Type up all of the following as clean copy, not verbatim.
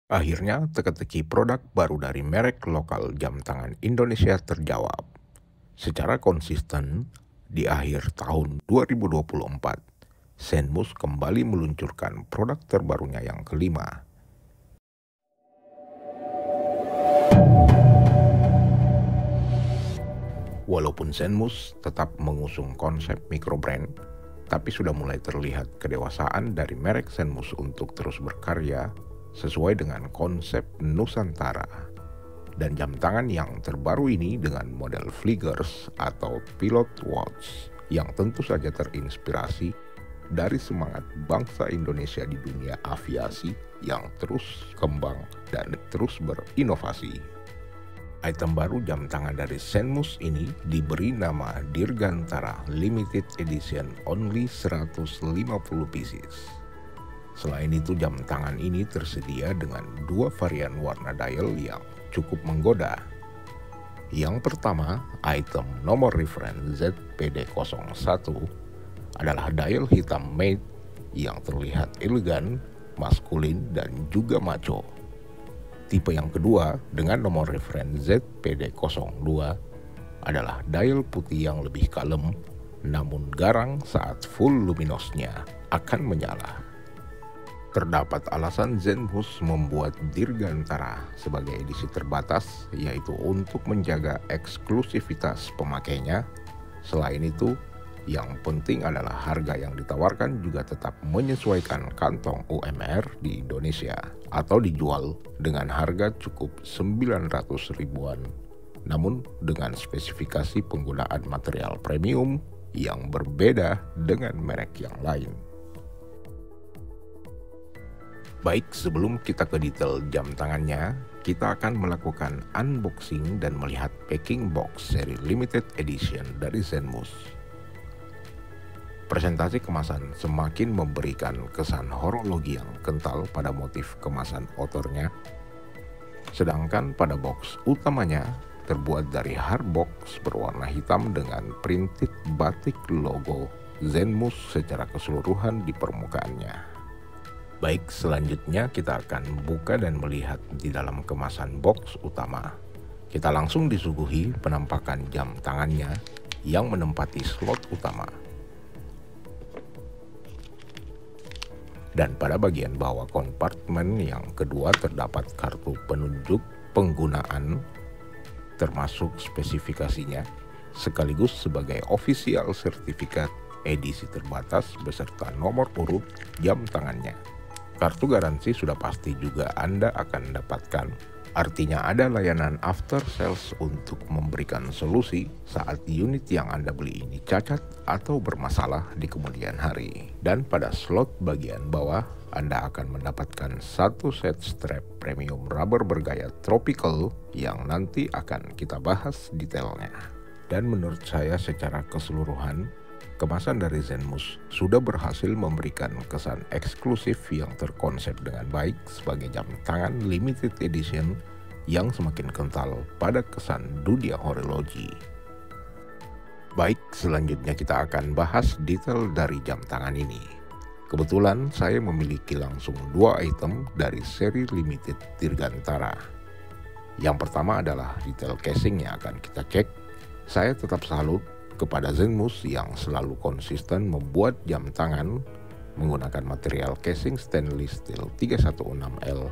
Akhirnya, teka-teki produk baru dari merek lokal jam tangan Indonesia terjawab. Secara konsisten, di akhir tahun 2024, Senmus kembali meluncurkan produk terbarunya yang kelima. Walaupun Senmus tetap mengusung konsep microbrand, tapi sudah mulai terlihat kedewasaan dari merek Senmus untuk terus berkarya sesuai dengan konsep Nusantara. Dan jam tangan yang terbaru ini dengan model Fliegers atau Pilot Watch yang tentu saja terinspirasi dari semangat bangsa Indonesia di dunia aviasi yang terus kembang dan terus berinovasi. Item baru jam tangan dari Senmus ini diberi nama Dirgantara Limited Edition Only 150 pieces. Selain itu, jam tangan ini tersedia dengan dua varian warna dial yang cukup menggoda. Yang pertama, item nomor reference ZPD01 adalah dial hitam matte yang terlihat elegan, maskulin, dan juga maco. Tipe yang kedua dengan nomor reference ZPD02 adalah dial putih yang lebih kalem, namun garang saat full luminosnya akan menyala. Terdapat alasan Senmus membuat Dirgantara sebagai edisi terbatas, yaitu untuk menjaga eksklusivitas pemakainya. Selain itu, yang penting adalah harga yang ditawarkan juga tetap menyesuaikan kantong UMR di Indonesia atau dijual dengan harga cukup 900 ribuan, namun dengan spesifikasi penggunaan material premium yang berbeda dengan merek yang lain. Baik, sebelum kita ke detail jam tangannya, kita akan melakukan unboxing dan melihat packing box seri limited edition dari Senmus. Presentasi kemasan semakin memberikan kesan horologi yang kental pada motif kemasan outernya, sedangkan pada box utamanya terbuat dari hardbox berwarna hitam dengan printed batik logo Senmus secara keseluruhan di permukaannya. Baik, selanjutnya kita akan buka dan melihat di dalam kemasan box utama. Kita langsung disuguhi penampakan jam tangannya yang menempati slot utama. Dan pada bagian bawah kompartemen yang kedua terdapat kartu penunjuk penggunaan termasuk spesifikasinya, sekaligus sebagai official sertifikat edisi terbatas beserta nomor urut jam tangannya. Kartu garansi sudah pasti juga Anda akan dapatkan. Artinya ada layanan after sales untuk memberikan solusi saat unit yang Anda beli ini cacat atau bermasalah di kemudian hari. Dan pada slot bagian bawah, Anda akan mendapatkan satu set strap premium rubber bergaya tropical yang nanti akan kita bahas detailnya. Dan menurut saya secara keseluruhan, kemasan dari Senmus sudah berhasil memberikan kesan eksklusif yang terkonsep dengan baik sebagai jam tangan limited edition yang semakin kental pada kesan dunia horologi. Baik, selanjutnya kita akan bahas detail dari jam tangan ini. Kebetulan saya memiliki langsung dua item dari seri limited Dirgantara. Yang pertama adalah detail casing yang akan kita cek. Saya tetap salut kepada Senmus yang selalu konsisten membuat jam tangan menggunakan material casing stainless steel 316L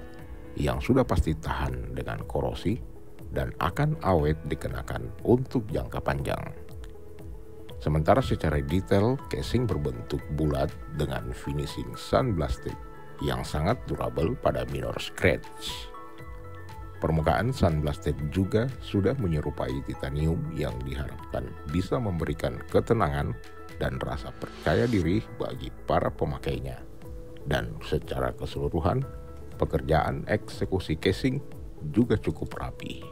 yang sudah pasti tahan dengan korosi dan akan awet dikenakan untuk jangka panjang. Sementara secara detail, casing berbentuk bulat dengan finishing sunblasted yang sangat durable pada minor scratch. Permukaan sunblasted juga sudah menyerupai titanium yang diharapkan bisa memberikan ketenangan dan rasa percaya diri bagi para pemakainya. Dan secara keseluruhan, pekerjaan eksekusi casing juga cukup rapi.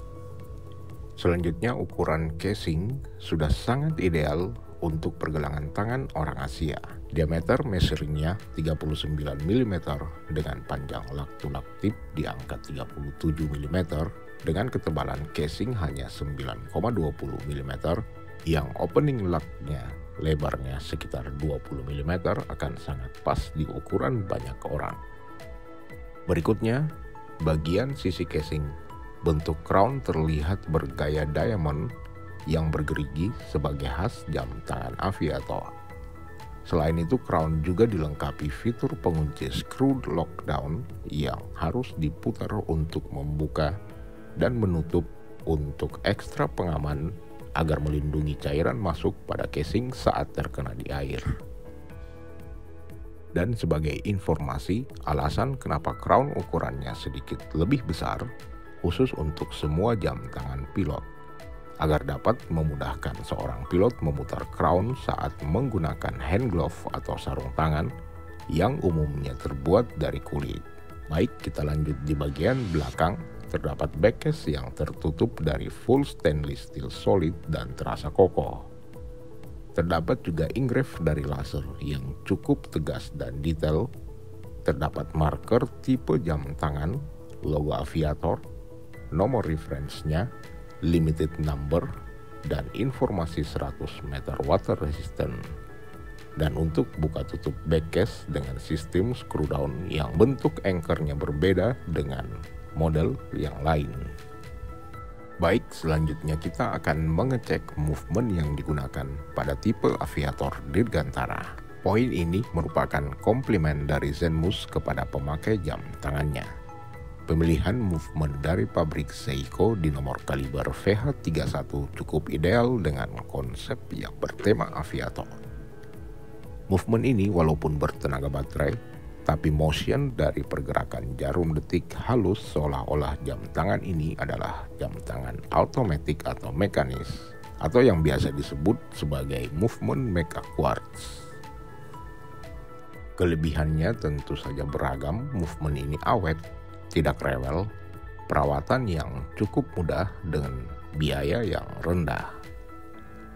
Selanjutnya, ukuran casing sudah sangat ideal untuk pergelangan tangan orang Asia. Diameter measuringnya 39 mm dengan panjang lak-to-lak tip di angka 37 mm dengan ketebalan casing hanya 9,20 mm yang opening lak-nya lebarnya sekitar 20 mm akan sangat pas di ukuran banyak orang. Berikutnya, Bagian sisi casing bentuk crown terlihat bergaya diamond yang bergerigi sebagai khas jam tangan aviator. Selain itu, crown juga dilengkapi fitur pengunci screw lockdown yang harus diputar untuk membuka dan menutup untuk ekstra pengaman agar melindungi cairan masuk pada casing saat terkena di air. Dan sebagai informasi, alasan kenapa crown ukurannya sedikit lebih besar khusus untuk semua jam tangan pilot, agar dapat memudahkan seorang pilot memutar crown saat menggunakan hand glove atau sarung tangan yang umumnya terbuat dari kulit. Baik, kita lanjut di bagian belakang. Terdapat backcase yang tertutup dari full stainless steel solid dan terasa kokoh. Terdapat juga engrave dari laser yang cukup tegas dan detail. Terdapat marker tipe jam tangan, logo aviator, nomor reference-nya, limited number, dan informasi 100 meter water resistant. Dan untuk buka tutup backcase dengan sistem screw down yang bentuk anchor-nya berbeda dengan model yang lain. Baik, selanjutnya kita akan mengecek movement yang digunakan pada tipe aviator Dirgantara. Poin ini merupakan komplimen dari Zenmus kepada pemakai jam tangannya. Pemilihan movement dari pabrik Seiko di nomor kaliber VH31 cukup ideal dengan konsep yang bertema aviator. Movement ini walaupun bertenaga baterai, tapi motion dari pergerakan jarum detik halus seolah-olah jam tangan ini adalah jam tangan automatic atau mekanis, atau yang biasa disebut sebagai movement mecha quartz. Kelebihannya tentu saja beragam. Movement ini awet, tidak rewel, perawatan yang cukup mudah dengan biaya yang rendah.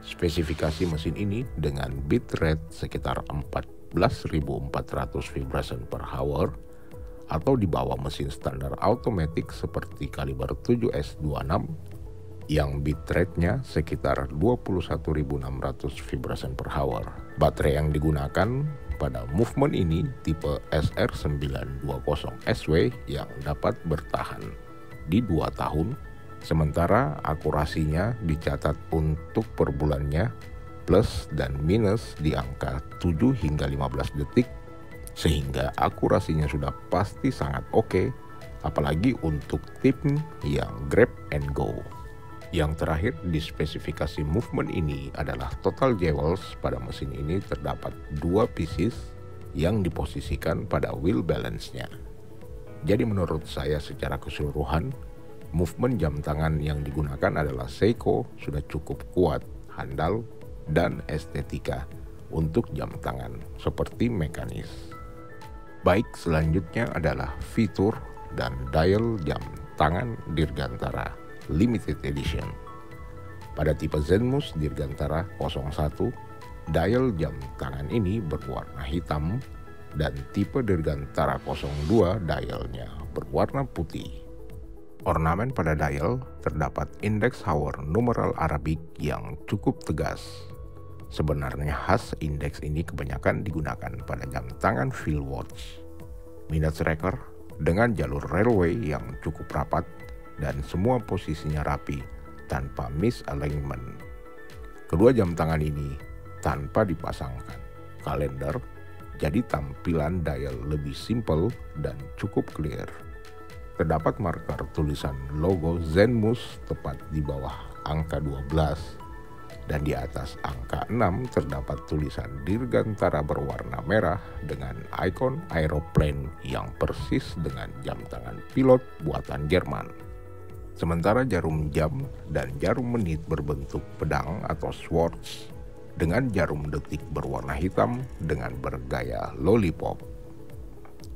Spesifikasi mesin ini dengan bit rate sekitar 14.400 vibration per hour atau di bawah mesin standar automatic seperti kaliber 7S26 yang bit rate-nya sekitar 21.600 vibration per hour. Baterai yang digunakan pada movement ini tipe SR920SW yang dapat bertahan di 2 tahun, sementara akurasinya dicatat untuk per bulannya plus dan minus di angka 7 hingga 15 detik, sehingga akurasinya sudah pasti sangat oke, apalagi untuk tim yang grab and go. Yang terakhir di spesifikasi movement ini adalah total jewels. Pada mesin ini terdapat 2 pieces yang diposisikan pada wheel balance-nya. Jadi menurut saya secara keseluruhan, movement jam tangan yang digunakan adalah Seiko sudah cukup kuat, handal, dan estetika untuk jam tangan seperti mekanis. Baik, selanjutnya adalah fitur dan dial jam tangan Dirgantara Limited Edition. Pada tipe Zenmus Dirgantara 01, dial jam tangan ini berwarna hitam dan tipe Dirgantara 02 dialnya berwarna putih. Ornamen pada dial terdapat index hour numeral Arabik yang cukup tegas. Sebenarnya khas indeks ini kebanyakan digunakan pada jam tangan field watch. Minutes tracker dengan jalur railway yang cukup rapat dan semua posisinya rapi tanpa misalignment. Kedua jam tangan ini tanpa dipasangkan kalender, jadi tampilan dial lebih simple dan cukup clear. Terdapat marker tulisan logo Zenmus tepat di bawah angka 12 dan di atas angka 6 terdapat tulisan Dirgantara berwarna merah dengan ikon aeroplane yang persis dengan jam tangan pilot buatan Jerman. Sementara jarum jam dan jarum menit berbentuk pedang atau swords dengan jarum detik berwarna hitam dengan bergaya lollipop.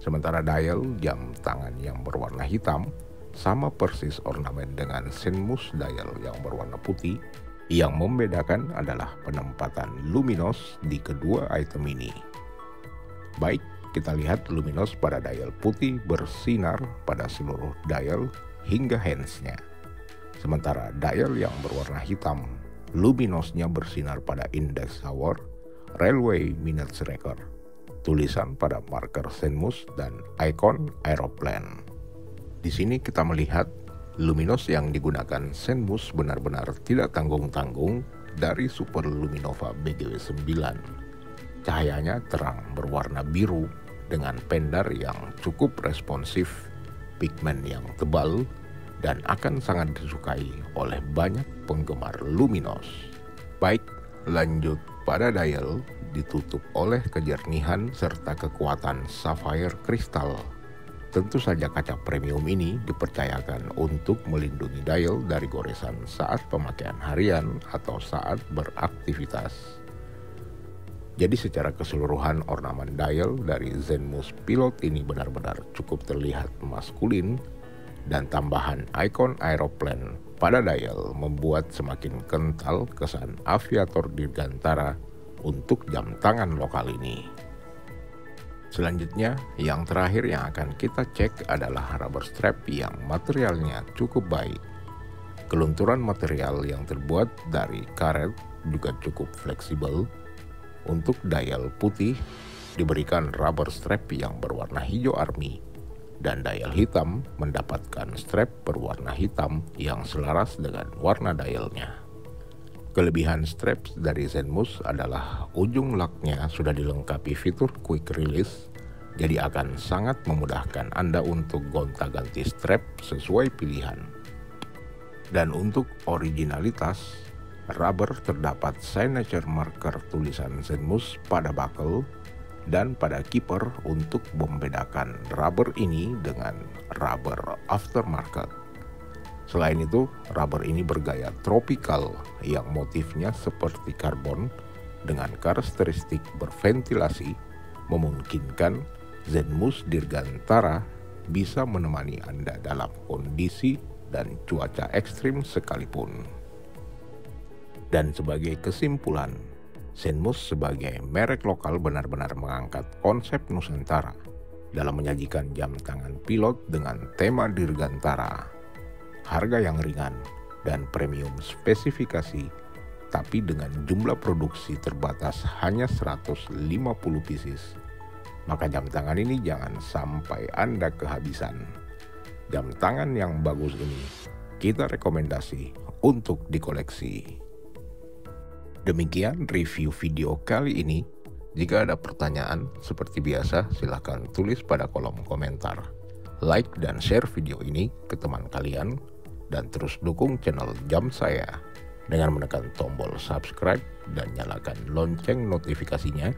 Sementara dial jam tangan yang berwarna hitam sama persis ornamen dengan Zenmus dial yang berwarna putih. Yang membedakan adalah penempatan luminos di kedua item ini. Baik, kita lihat luminos pada dial putih bersinar pada seluruh dial hingga hands-nya. Sementara dial yang berwarna hitam, luminosnya bersinar pada index hour, railway minutes record, tulisan pada marker Zenmus dan ikon aeroplane. Di sini kita melihat luminos yang digunakan Zenmus benar-benar tidak tanggung-tanggung dari Super Luminova BGW 9. Cahayanya terang berwarna biru dengan pendar yang cukup responsif, pigmen yang tebal, dan akan sangat disukai oleh banyak penggemar luminos. Baik, lanjut pada dial ditutup oleh kejernihan serta kekuatan sapphire kristal. Tentu saja kaca premium ini dipercayakan untuk melindungi dial dari goresan saat pemakaian harian atau saat beraktivitas. Jadi secara keseluruhan ornamen dial dari Zenmus Pilot ini benar-benar cukup terlihat maskulin, dan tambahan ikon aeroplane pada dial membuat semakin kental kesan aviator dirgantara untuk jam tangan lokal ini. Selanjutnya, yang terakhir yang akan kita cek adalah rubber strap yang materialnya cukup baik. Kelunturan material yang terbuat dari karet juga cukup fleksibel. Untuk dial putih diberikan rubber strap yang berwarna hijau army, dan dial hitam mendapatkan strap berwarna hitam yang selaras dengan warna dialnya. Kelebihan straps dari Zenmus adalah ujung laknya sudah dilengkapi fitur quick release, jadi akan sangat memudahkan Anda untuk gonta-ganti strap sesuai pilihan. Dan untuk originalitas, rubber terdapat signature marker tulisan Zenmus pada buckle dan pada keeper untuk membedakan rubber ini dengan rubber aftermarket. Selain itu, rubber ini bergaya tropical yang motifnya seperti karbon dengan karakteristik berventilasi, memungkinkan Zenmus Dirgantara bisa menemani Anda dalam kondisi dan cuaca ekstrim sekalipun. Dan sebagai kesimpulan, Zenmus sebagai merek lokal benar-benar mengangkat konsep Nusantara dalam menyajikan jam tangan pilot dengan tema Dirgantara. Harga yang ringan dan premium spesifikasi, tapi dengan jumlah produksi terbatas hanya 150 pieces. Maka jam tangan ini jangan sampai Anda kehabisan. Jam tangan yang bagus ini kita rekomendasi untuk dikoleksi. Demikian review video kali ini. Jika ada pertanyaan, seperti biasa silahkan tulis pada kolom komentar. Like dan share video ini ke teman kalian, dan terus dukung channel Jam saya dengan menekan tombol subscribe dan nyalakan lonceng notifikasinya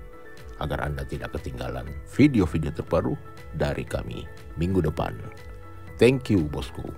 agar Anda tidak ketinggalan video-video terbaru dari kami minggu depan. Thank you bosku.